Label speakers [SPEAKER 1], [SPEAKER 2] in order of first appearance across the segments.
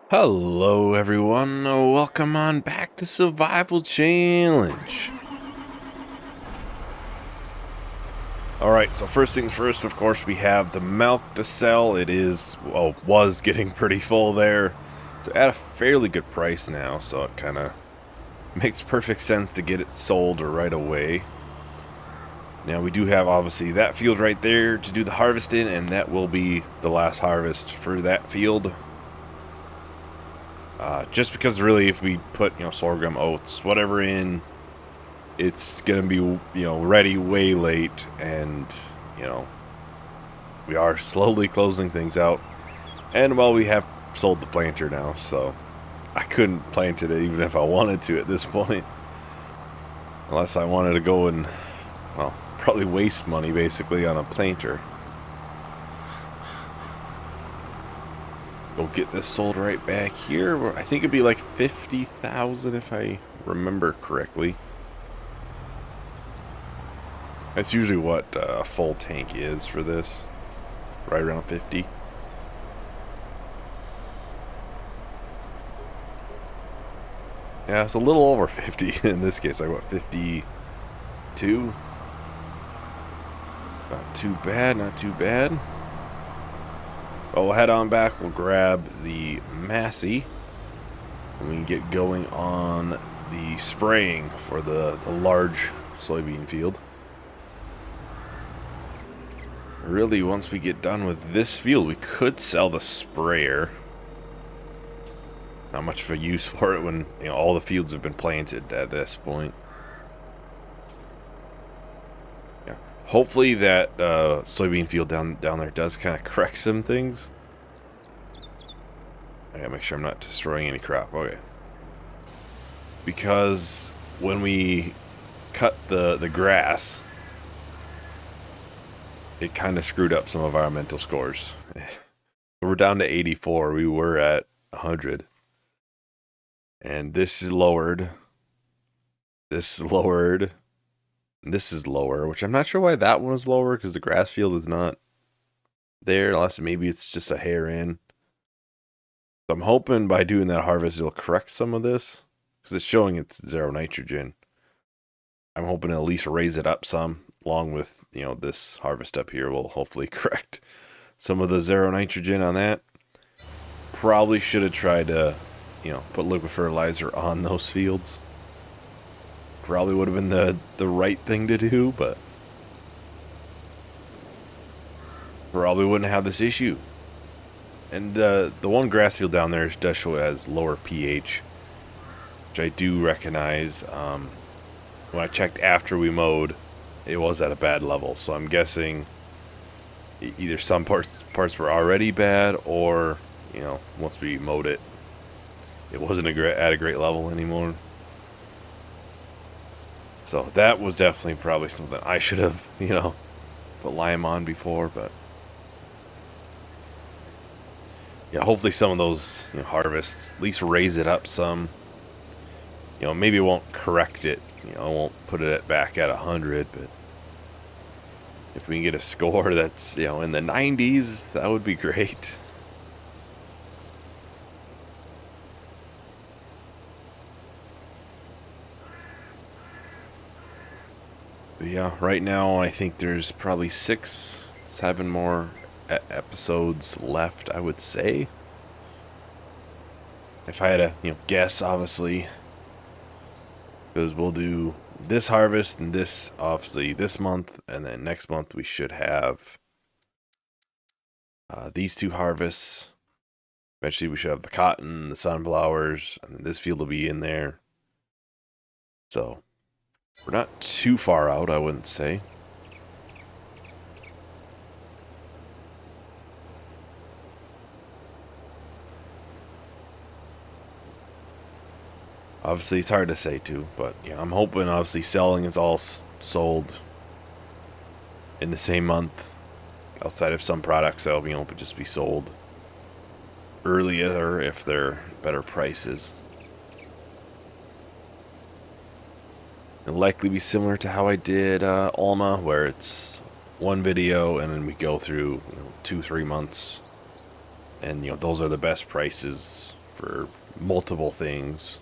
[SPEAKER 1] Hello everyone, welcome on back to Survival Challenge. Alright, so first things first, of course, we have the milk to sell. It is, well, was getting pretty full there. So at a fairly good price now, so it kind of makes perfect sense to get it sold right away. Now we do have, obviously, that field right there to do the harvest in, and that will be the last harvest for that field. Just because really if we put, sorghum, oats, whatever in, it's going to be, ready way late, and, we are slowly closing things out. And, well, we have sold the planter now, so I couldn't plant it even if I wanted to at this point. Unless I wanted to go and, well, probably waste money basically on a planter. We'll get this sold right back here. I think it'd be like 50,000 if I remember correctly. That's usually what a full tank is for this. Right around 50. Yeah, it's a little over 50 in this case. Like, what, 52? Not too bad, not too bad. Well, we'll head on back. We'll grab the Massey. And we can get going on the spraying for the large soybean field. Really, once we get done with this field, we could sell the sprayer. Not much of a use for it when all the fields have been planted at this point. Yeah, hopefully that soybean field down there does kind of correct some things. I gotta make sure I'm not destroying any crop. Okay. Because when we cut the grass, it kind of screwed up some of our mental scores. We're down to 84. We were at 100. And this is lowered. This is lowered. And this is lower, which I'm not sure why that one was lower, because the grass field is not there, unless maybe it's just a hair in. So I'm hoping by doing that harvest, it'll correct some of this, because it's showing it's 0 nitrogen. I'm hoping to at least raise it up some, along with, this harvest up here will hopefully correct some of the 0 nitrogen on that. Probably should have tried to, put liquid fertilizer on those fields. Probably would have been the right thing to do, but probably wouldn't have this issue. And the one grass field down there does show it as lower pH, which I do recognize. When I checked after we mowed, it was at a bad level. So I'm guessing either some parts were already bad, or once we mowed it, it wasn't at a great level anymore. So that was definitely probably something I should have, put lime on before, but yeah, hopefully some of those harvests at least raise it up some. Maybe it won't correct it. I won't put it back at 100, but if we can get a score that's in the 90s, that would be great. But yeah, right now I think there's probably 6, 7 more episodes left, I would say. If I had to, guess, obviously, because we'll do this harvest and this, obviously, this month, and then next month we should have these 2 harvests. Eventually we should have the cotton, the sunflowers, and this field will be in there. So we're not too far out, I wouldn't say. Obviously, it's hard to say too, but I'm hoping obviously selling is all sold in the same month. Outside of some products that'll be able to just be sold earlier if they're better prices. It'll likely be similar to how I did Alma, where it's one video and then we go through 2-3 months, and those are the best prices for multiple things.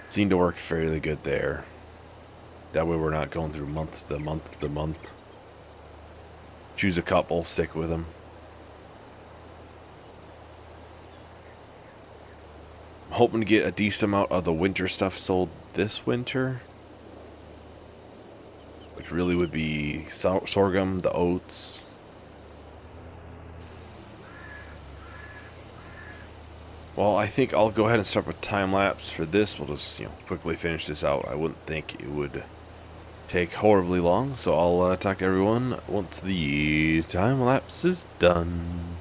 [SPEAKER 1] Seemed to work fairly good there. That way we're not going through month to month to month. Choose a couple, stick with them. I'm hoping to get a decent amount of the winter stuff sold this winter. Which really would be sorghum, the oats. Well, I think I'll go ahead and start with time-lapse for this. We'll just, quickly finish this out. I wouldn't think it would take horribly long, so I'll talk to everyone once the time-lapse is done.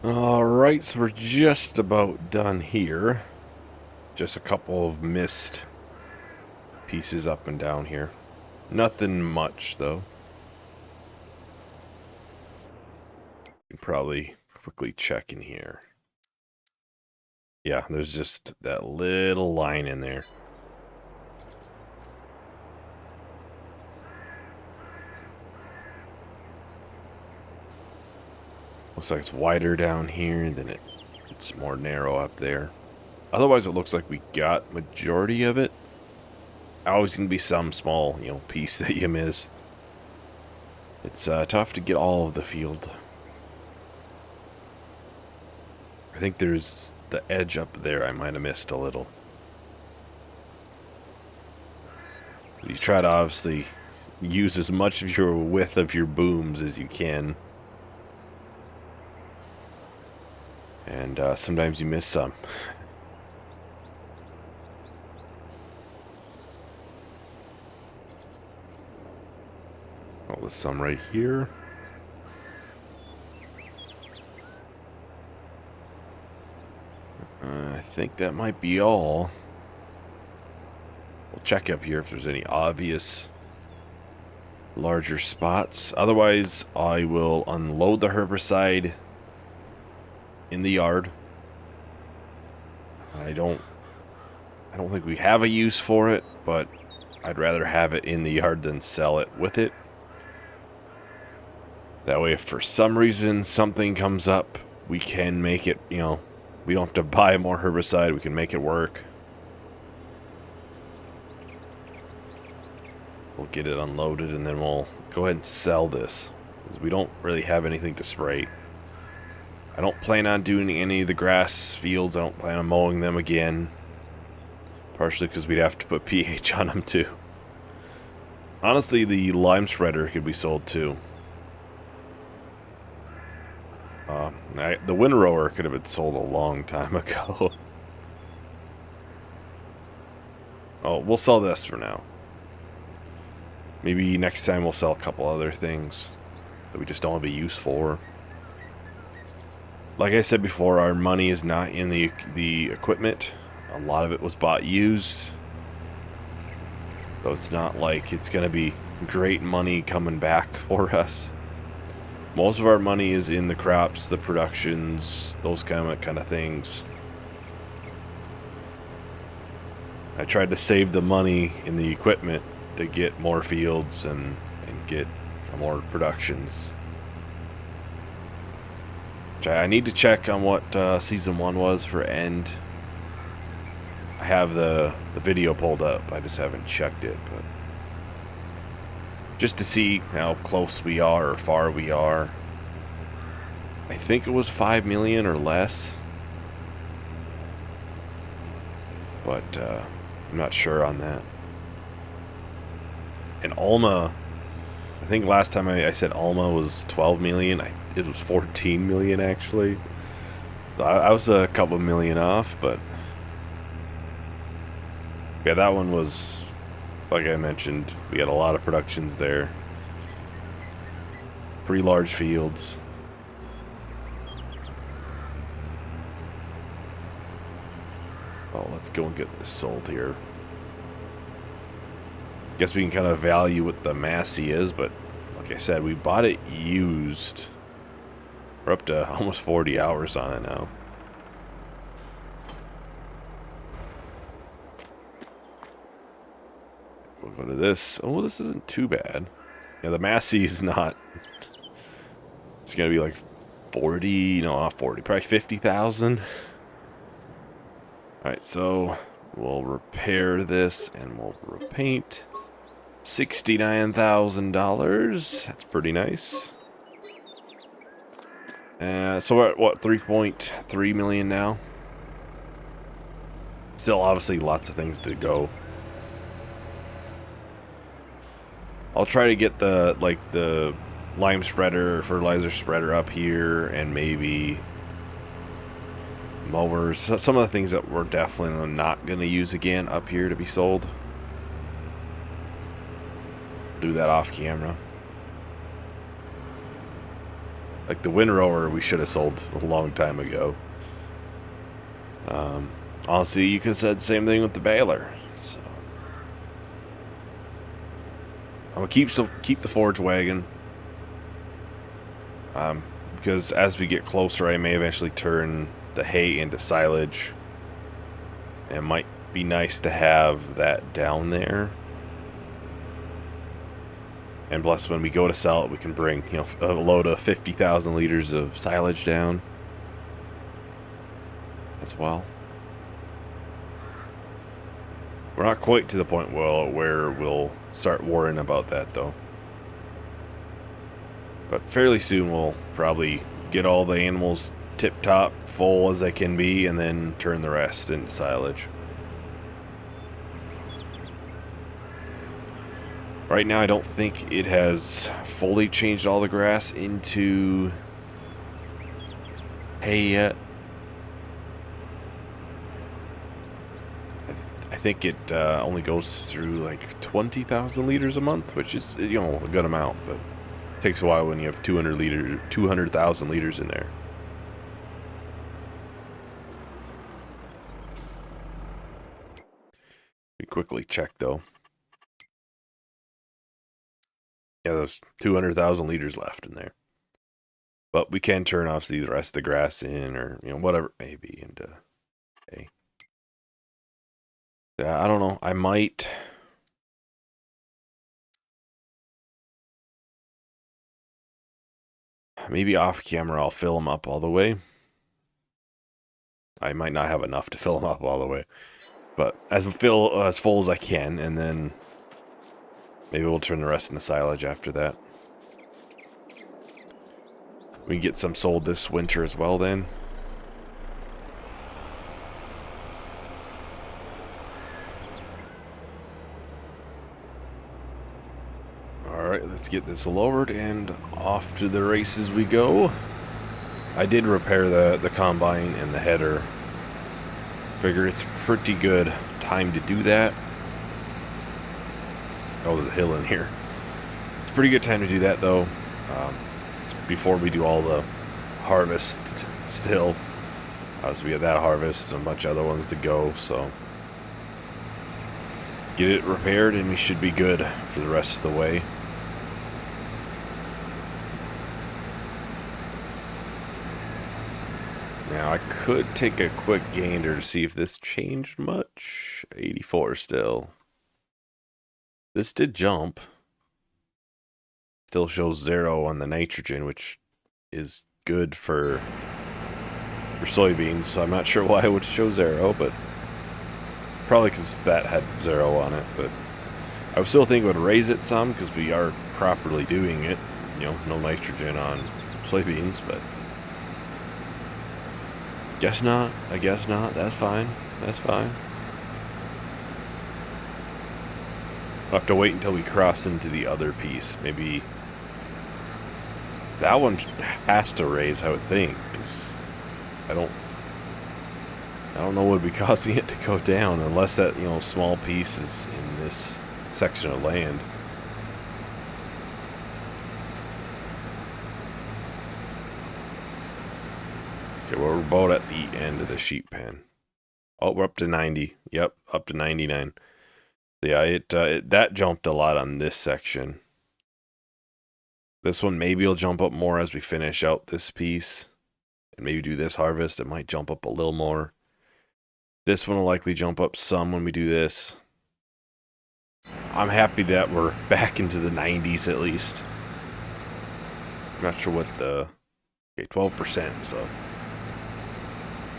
[SPEAKER 1] Alright, so we're just about done here. Just a couple of missed pieces up and down here. Nothing much, though. You can probably quickly check in here. Yeah, there's just that little line in there. Looks like it's wider down here, and then it's more narrow up there. Otherwise, it looks like we got majority of it. Always gonna be some small, piece that you missed. It's tough to get all of the field. I think there's the edge up there I might have missed a little. You try to obviously use as much of your width of your booms as you can. And sometimes you miss some. Oh, there's some right here. I think that might be all. We'll check up here if there's any obvious larger spots. Otherwise, I will unload the herbicide in the yard. I don't think we have a use for it, but I'd rather have it in the yard than sell it with it. That way, if for some reason something comes up, we can make it, we don't have to buy more herbicide, we can make it work. We'll get it unloaded and then we'll go ahead and sell this, because we don't really have anything to spray. I don't plan on doing any of the grass fields. I don't plan on mowing them again. Partially because we'd have to put pH on them too. Honestly, the lime spreader could be sold too. The windrower could have been sold a long time ago. Oh, we'll sell this for now. Maybe next time we'll sell a couple other things that we just don't have a use for. Like I said before, our money is not in the equipment. A lot of it was bought used. So it's not like it's going to be great money coming back for us. Most of our money is in the crops, the productions, those kind of things. I tried to save the money in the equipment to get more fields and get more productions. I need to check on what Season 1 was for End. I have the video pulled up. I just haven't checked it. But just to see how close we are or far we are. I think it was 5 million or less. But I'm not sure on that. And Alma, I think last time I said Alma was 12 million. It was 14 million actually. I was a couple million off, but yeah, that one was, like I mentioned, we had a lot of productions there. Pretty large fields. Oh, let's go and get this sold here. Guess we can kind of value what the Massey is, but like I said, we bought it used. We're up to almost 40 hours on it now. We'll go to this. Oh, this isn't too bad. Yeah, the Massey is not. It's going to be like 40, no, not 40, probably 50,000. Alright, so we'll repair this and we'll repaint. $69,000. That's pretty nice. So we're at what, 3.3 million now? Still obviously lots of things to go. I'll try to get the lime spreader or fertilizer spreader up here, and maybe mowers. Some of the things that we're definitely not going to use again up here to be sold. Do that off camera. Like the windrower we should have sold a long time ago. Honestly, you could have said the same thing with the baler. So I'm gonna keep the forge wagon. Because as we get closer, I may eventually turn the hay into silage. And it might be nice to have that down there. And plus, when we go to sell it, we can bring, you know, a load of 50,000 liters of silage down as well. We're not quite to the point where we'll start worrying about that, though. But fairly soon, we'll probably get all the animals tip-top full as they can be, and then turn the rest into silage. Right now, I don't think it has fully changed all the grass into hay yet. I think it only goes through like 20,000 liters a month, which is, you know, a good amount, but it takes a while when you have 200,000 liters in there. We quickly check though. Yeah, there's 200,000 liters left in there. But we can turn obviously the rest of the grass in, or, you know, whatever it may be, into hay. Yeah, I don't know. I might. Maybe off camera I'll fill them up all the way. I might not have enough to fill them up all the way. But as full as I can, and then maybe we'll turn the rest into silage after that. We can get some sold this winter as well then. Alright, let's get this lowered and off to the races we go. I did repair the combine and the header. Figure it's a pretty good time to do that. Oh, there's a hill in here. It's a pretty good time to do that though. It's before we do all the harvest still. So we have that harvest and a bunch of other ones to go, so get it repaired and we should be good for the rest of the way. Now I could take a quick gander to see if this changed much. 84 still. This did jump. Still shows 0 on the nitrogen, which is good for soybeans, so I'm not sure why it would show 0, but probably because that had 0 on it. But I would still think it would raise it some, because we are properly doing it. You know, no nitrogen on soybeans, but guess not. I guess not. That's fine. That's fine. We'll have to wait until we cross into the other piece. Maybe that one has to raise, I would think, because I don't I don't know what would be causing it to go down, unless that, you know, small piece is in this section of land. Okay, well, we're about at the end of the sheep pen. Oh, we're up to 90. Yep, up to 99. Yeah, that jumped a lot on this section. This one maybe will jump up more as we finish out this piece. And maybe do this harvest. It might jump up a little more. This one will likely jump up some when we do this. I'm happy that we're back into the 90s at least. I'm not sure what the... Okay, 12%, so...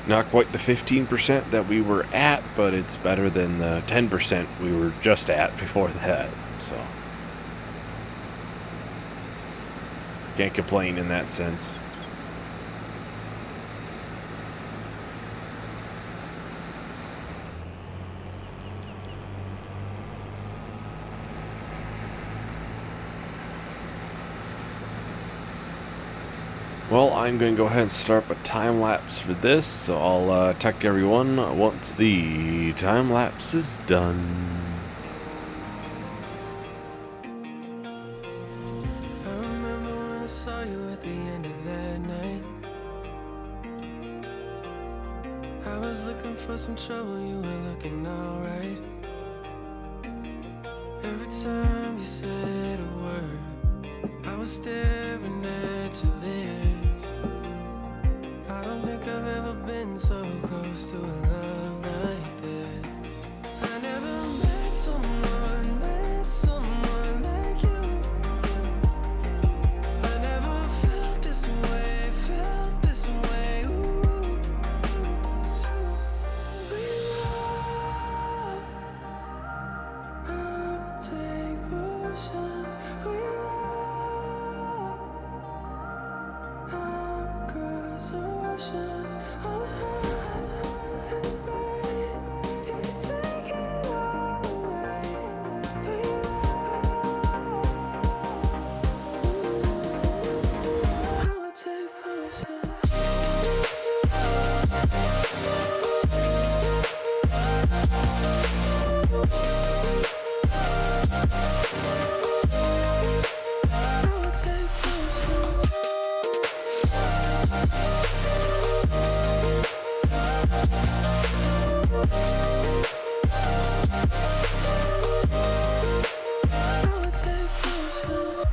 [SPEAKER 1] Not quite the 15% that we were at, but it's better than the 10% we were just at before that, so... Can't complain in that sense. Well, I'm going to go ahead and start a time lapse for this, so I'll tech everyone once the time lapse is done.
[SPEAKER 2] I remember when I saw you at the end of that night. I was looking for some trouble, you were looking alright. Every time you said a word, I was staring at your lips. I don't think I've ever been so close to a love like this. I never met someone like you. I never felt this way, ooh. We love, I would take potions. We love, I would cross oceans. All the hurt and the pain, you can take it all away. We love, I would take potions. I would take potions. I would take potions.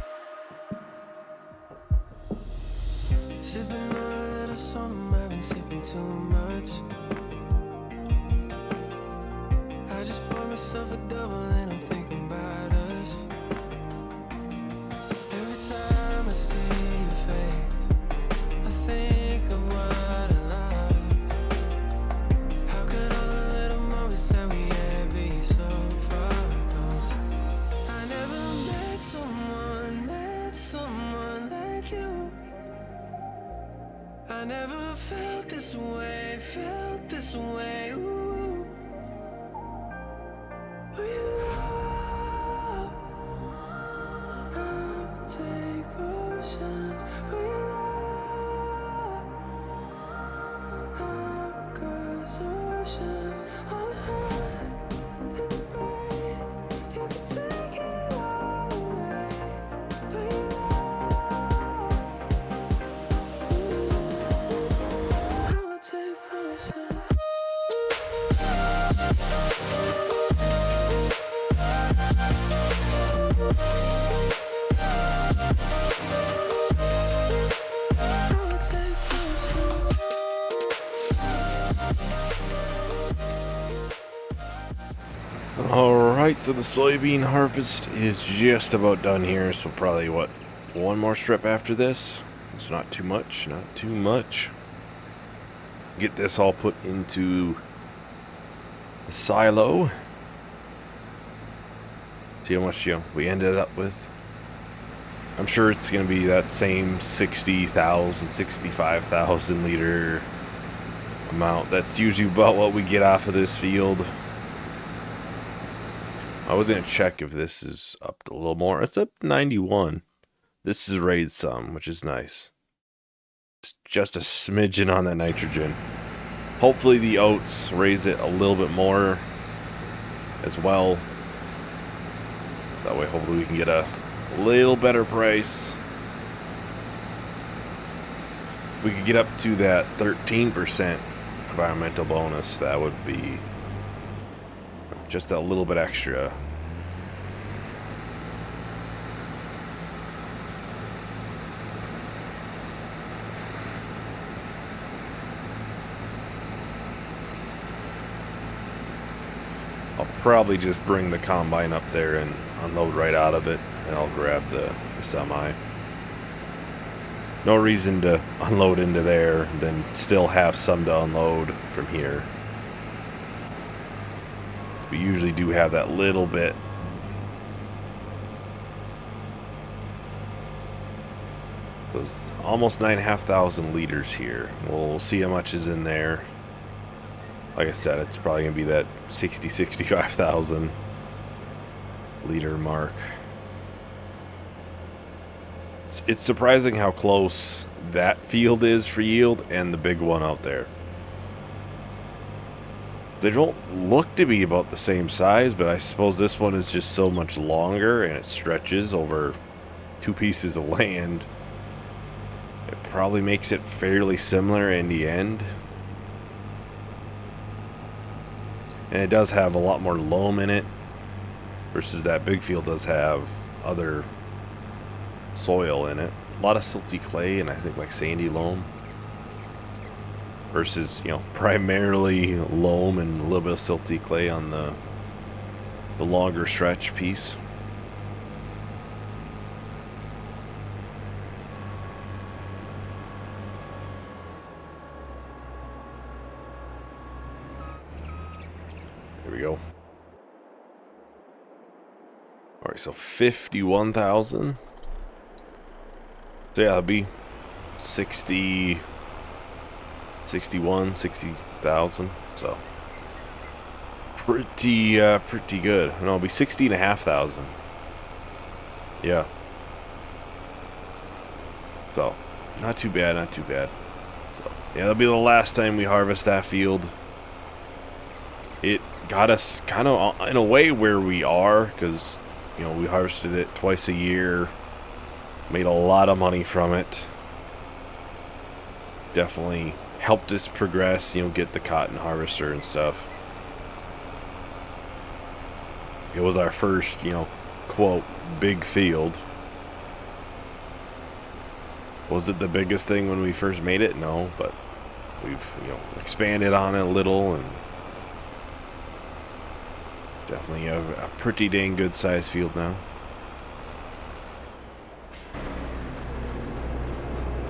[SPEAKER 2] Sipping on a little something, I've been sipping too much. I just poured myself a double and I'm thinking about us. Every time I see your face, I think of what I lost. How could all the little moments that we had be so far gone? I never met someone like you. I never felt this way, ooh. We love, I would take potions. We love, I would cross oceans. All the hurt and the pain, you can take it all away. We love, I would take potions. I would take potions.
[SPEAKER 1] Alright, so the soybean harvest is just about done here, so probably, what, one more strip after this? It's not too much, not too much. Get this all put into the silo. See how much, we ended up with. I'm sure it's going to be that same 60,000, 65,000 liter amount. That's usually about what we get off of this field. I was going to check if this is up a little more. It's up 91. This is raised some, which is nice. It's just a smidgen on that nitrogen. Hopefully the oats raise it a little bit more as well. That way hopefully we can get a little better price. We could get up to that 13% environmental bonus. That would be just a little bit extra. I'll probably just bring the combine up there and unload right out of it, and I'll grab the semi. No reason to unload into there, then still have some to unload from here. We usually do have that little bit. It was almost 9,500 liters here. We'll see how much is in there. Like I said, it's probably going to be that 65,000 liter mark. It's surprising how close that field is for yield and the big one out there. They don't look to be about the same size, but I suppose this one is just so much longer and it stretches over 2 pieces of land. It probably makes it fairly similar in the end. And it does have a lot more loam in it versus that big field does have other soil in it. A lot of silty clay and I think like sandy loam. Versus, you know, primarily loam and a little bit of silty clay on the longer stretch piece. There we go. Alright, so 51,000. So yeah, that'll be 60... 60,000, so pretty good. No, it'll be 60,500. Yeah. So not too bad, not too bad. So yeah, that'll be the last time we harvest that field. It got us kind of in a way where we are, because you know we harvested it twice a year, made a lot of money from it. Definitely helped us progress, you know, get the cotton harvester and stuff. It was our first, you know, quote, big field. Was it the biggest thing when we first made it? No, but we've, you know, expanded on it a little and definitely have a pretty dang good sized field now.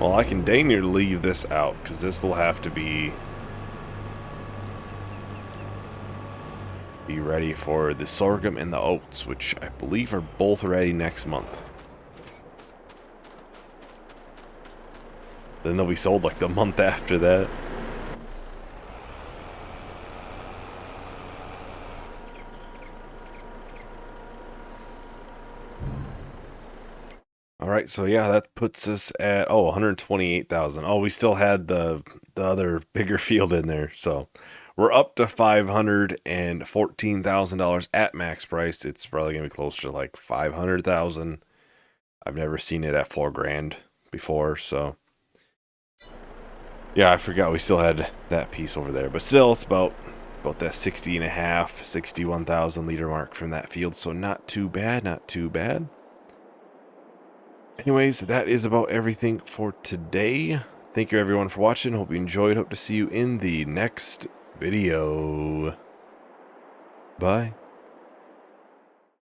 [SPEAKER 1] Well, I can dang near leave this out, because this will have to be ready for the sorghum and the oats, which I believe are both ready next month. Then they'll be sold like the month after that. Alright, so yeah, that puts us at, 128,000. Oh, we still had the other bigger field in there, so we're up to $514,000 at max price. It's probably going to be closer to like 500,000. I've never seen it at $4,000 before, so yeah, I forgot we still had that piece over there, but still it's about that 61,000 liter mark from that field, so not too bad, not too bad. Anyways, that is about everything for today. Thank you everyone for watching. Hope you enjoyed. Hope to see you in the next video. Bye.